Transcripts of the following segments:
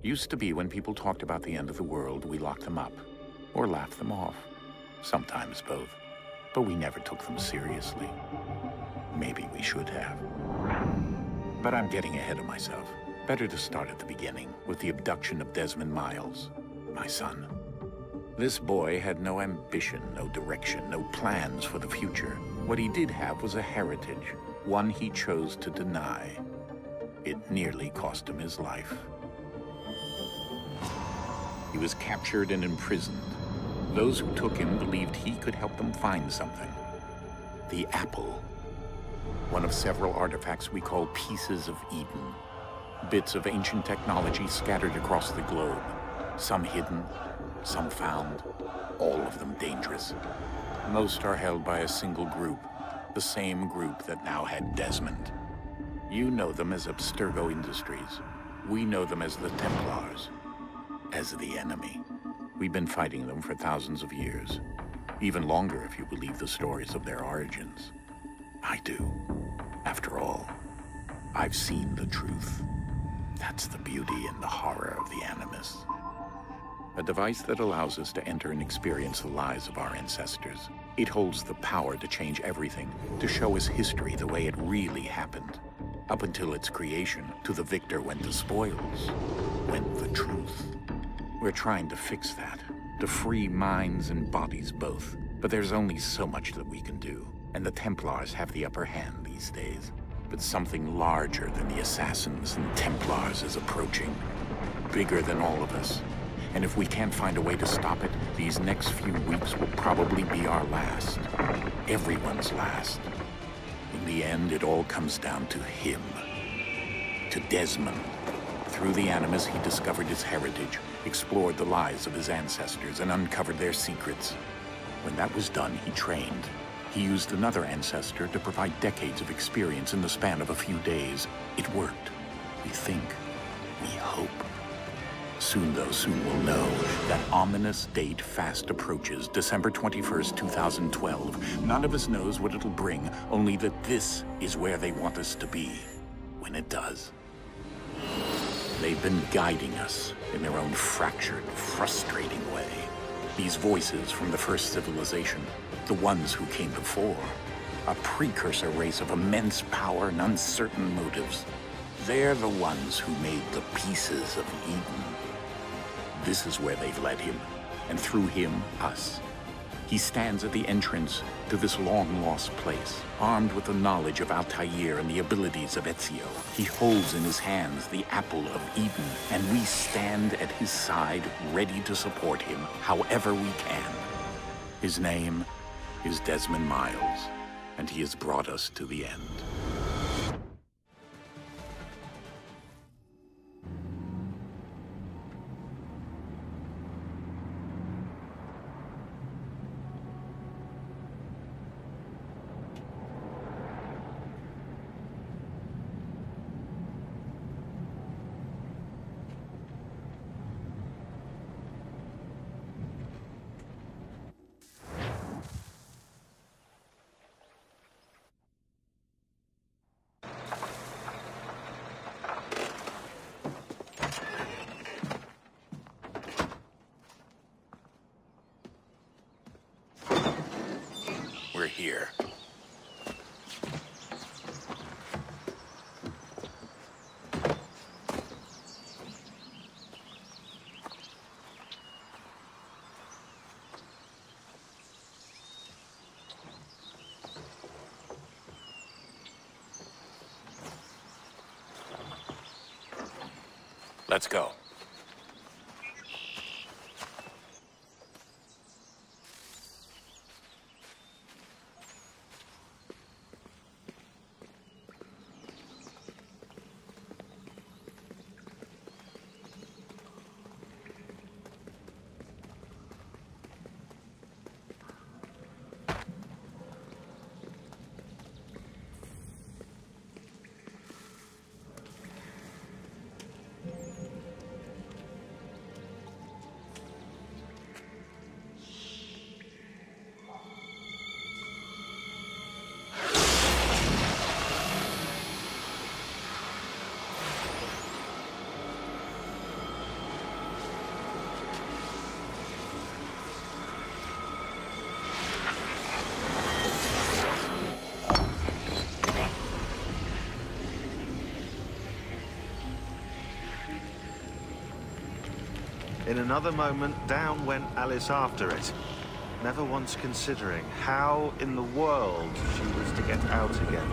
Used to be when people talked about the end of the world, we locked them up. Or laughed them off. Sometimes both. But we never took them seriously. Maybe we should have. But I'm getting ahead of myself. Better to start at the beginning, with the abduction of Desmond Miles, my son. This boy had no ambition, no direction, no plans for the future. What he did have was a heritage, one he chose to deny. It nearly cost him his life. He was captured and imprisoned. Those who took him believed he could help them find something. The apple. One of several artifacts we call pieces of Eden. Bits of ancient technology scattered across the globe. Some hidden, some found, all of them dangerous. Most are held by a single group, the same group that now had Desmond. You know them as Abstergo Industries. We know them as the Templars, as the enemy. We've been fighting them for thousands of years. Even longer if you believe the stories of their origins. I do. After all, I've seen the truth. That's the beauty and the horror of the Animus. A device that allows us to enter and experience the lives of our ancestors. It holds the power to change everything, to show us history the way it really happened. Up until its creation, to the victor went the spoils, went the truth. We're trying to fix that, to free minds and bodies both. But there's only so much that we can do, and the Templars have the upper hand these days. But something larger than the Assassins and Templars is approaching, bigger than all of us. And if we can't find a way to stop it, these next few weeks will probably be our last. Everyone's last. In the end, it all comes down to him. To Desmond. Through the Animus, he discovered his heritage, explored the lives of his ancestors, and uncovered their secrets. When that was done, he trained. He used another ancestor to provide decades of experience in the span of a few days. It worked. We think. We hope. Soon, though, soon we'll know. That ominous date fast approaches, December 21st, 2012. None of us knows what it'll bring, only that this is where they want us to be, when it does. They've been guiding us in their own fractured, frustrating way. These voices from the first civilization, the ones who came before, a precursor race of immense power and uncertain motives. They're the ones who made the pieces of Eden. This is where they've led him, and through him, us. He stands at the entrance to this long-lost place, armed with the knowledge of Altair and the abilities of Ezio. He holds in his hands the apple of Eden, and we stand at his side, ready to support him however we can. His name is Desmond Miles, and he has brought us to the end. We're here. Let's go. In another moment, down went Alice after it, never once considering how in the world she was to get out again.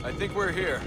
I think we're here.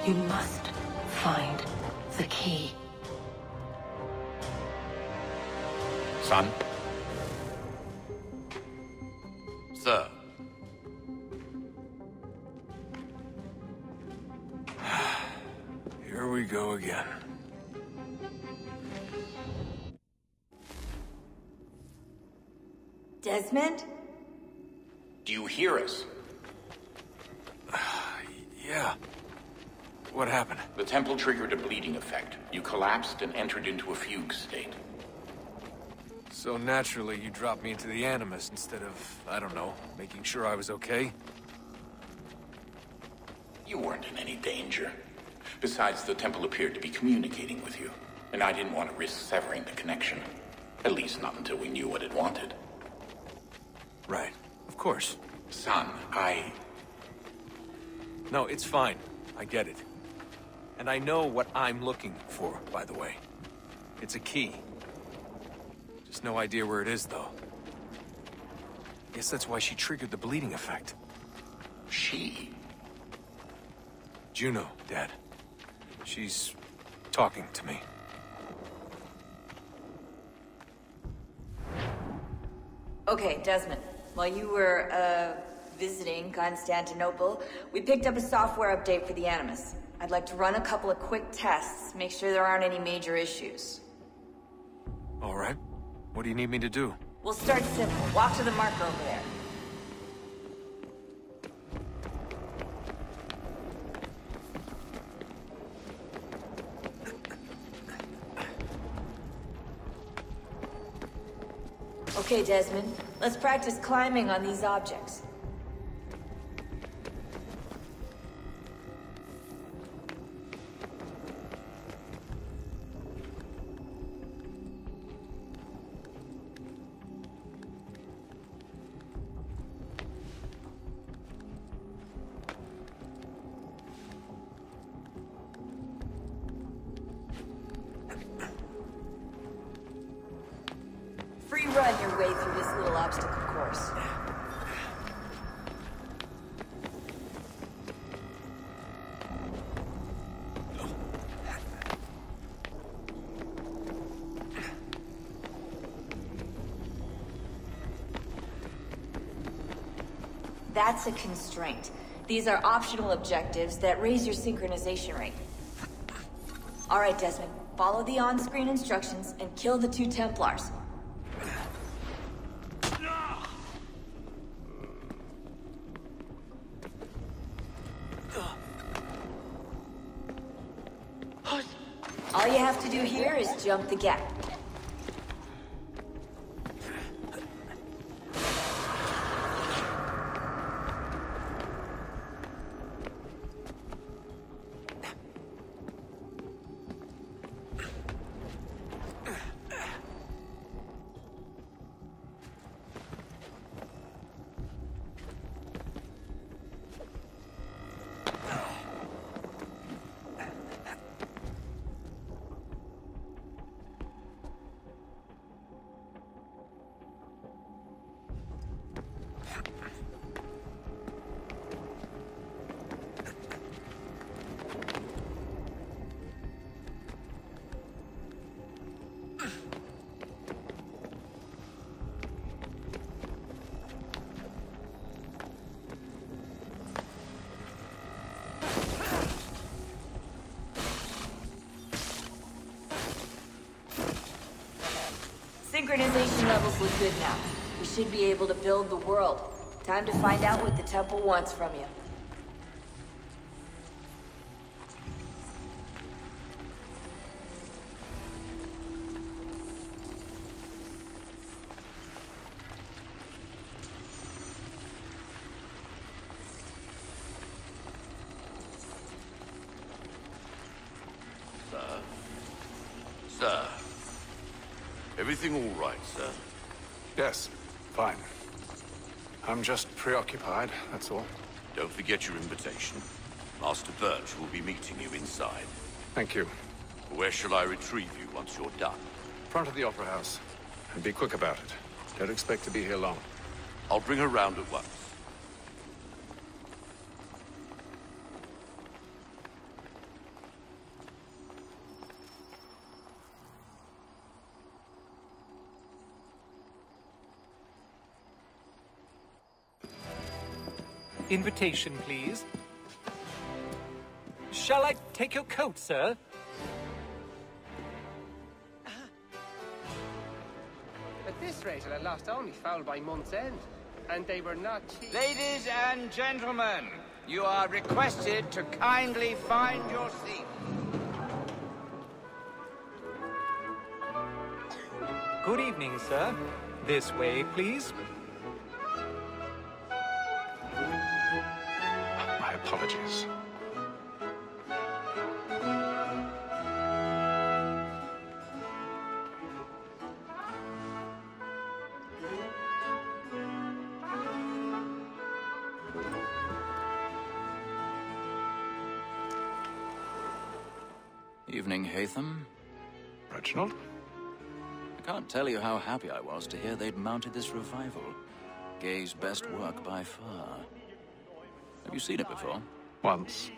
You must find the key. Son? Sir. Here we go again. Desmond? Do you hear us? Yeah. What happened? The temple triggered a bleeding effect. You collapsed and entered into a fugue state. So naturally, you dropped me into the Animus instead of, I don't know, making sure I was okay? You weren't in any danger. Besides, the temple appeared to be communicating with you, and I didn't want to risk severing the connection. At least not until we knew what it wanted. Right. Of course. Son, No, it's fine. I get it. And I know what I'm looking for, by the way. It's a key. Just no idea where it is, though. Guess that's why she triggered the bleeding effect. She? Juno, Dad. She's talking to me. Okay, Desmond. While you were, visiting Constantinople, we picked up a software update for the Animus. I'd like to run a couple of quick tests, make sure there aren't any major issues. All right. What do you need me to do? We'll start simple. Walk to the marker over there. Okay, Desmond. Let's practice climbing on these objects. Free run your way through this little obstacle course. That's a constraint. These are optional objectives that raise your synchronization rate. Alright, Desmond. Follow the on-screen instructions and kill the 2 Templars. All you have to do here is jump the gap. Synchronization levels look good now. We should be able to build the world. Time to find out what the temple wants from you. Sir. Everything all right, sir? Yes, fine. I'm just preoccupied, that's all. Don't forget your invitation. Master Birch will be meeting you inside. Thank you. Where shall I retrieve you once you're done? Front of the Opera House. And be quick about it. Don't expect to be here long. I'll bring her round at once. Invitation, please. Shall I take your coat, sir? At this rate, I lost only foul by month's end. And they were not cheap. Ladies and gentlemen, you are requested to kindly find your seat. Good evening, sir. This way, please. My apologies. Evening, Haytham. Reginald? I can't tell you how happy I was to hear they'd mounted this revival. Gay's best work by far. Have you seen it before? Once.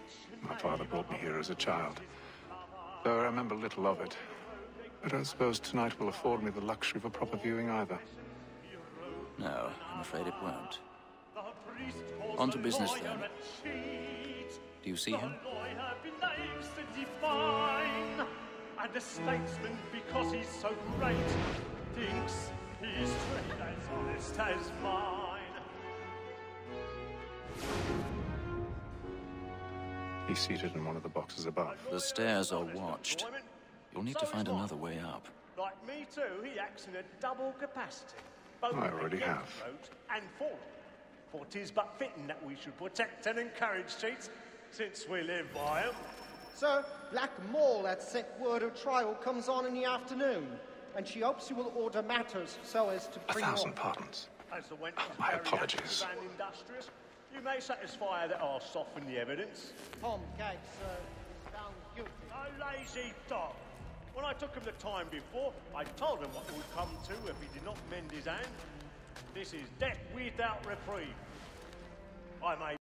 My father brought me here as a child. Though I remember little of it. I don't suppose tonight will afford me the luxury of a proper viewing either. No, I'm afraid it won't. On to business, then. Do you see him? And the statesman, because he's so great, thinks he's as honest as mine. He's seated in one of the boxes above. The stairs are watched. You'll need to find another way up. Like me too, he acts in a double capacity. Both I already have. vote and for. For 'tis but fitting that we should protect and encourage cheats, since we live by 'em. Sir, Black Mall had set word of trial comes on in the afternoon, and she hopes you will order matters so as to bring 1,000 pardons. As the wench is My very apologies. active and industrious, you may satisfy her that I'll soften the evidence. Tom Gates, sir, is found guilty. A lazy dog. When I took him the time before, I told him what would come to if he did not mend his hand. This is death without reprieve. I may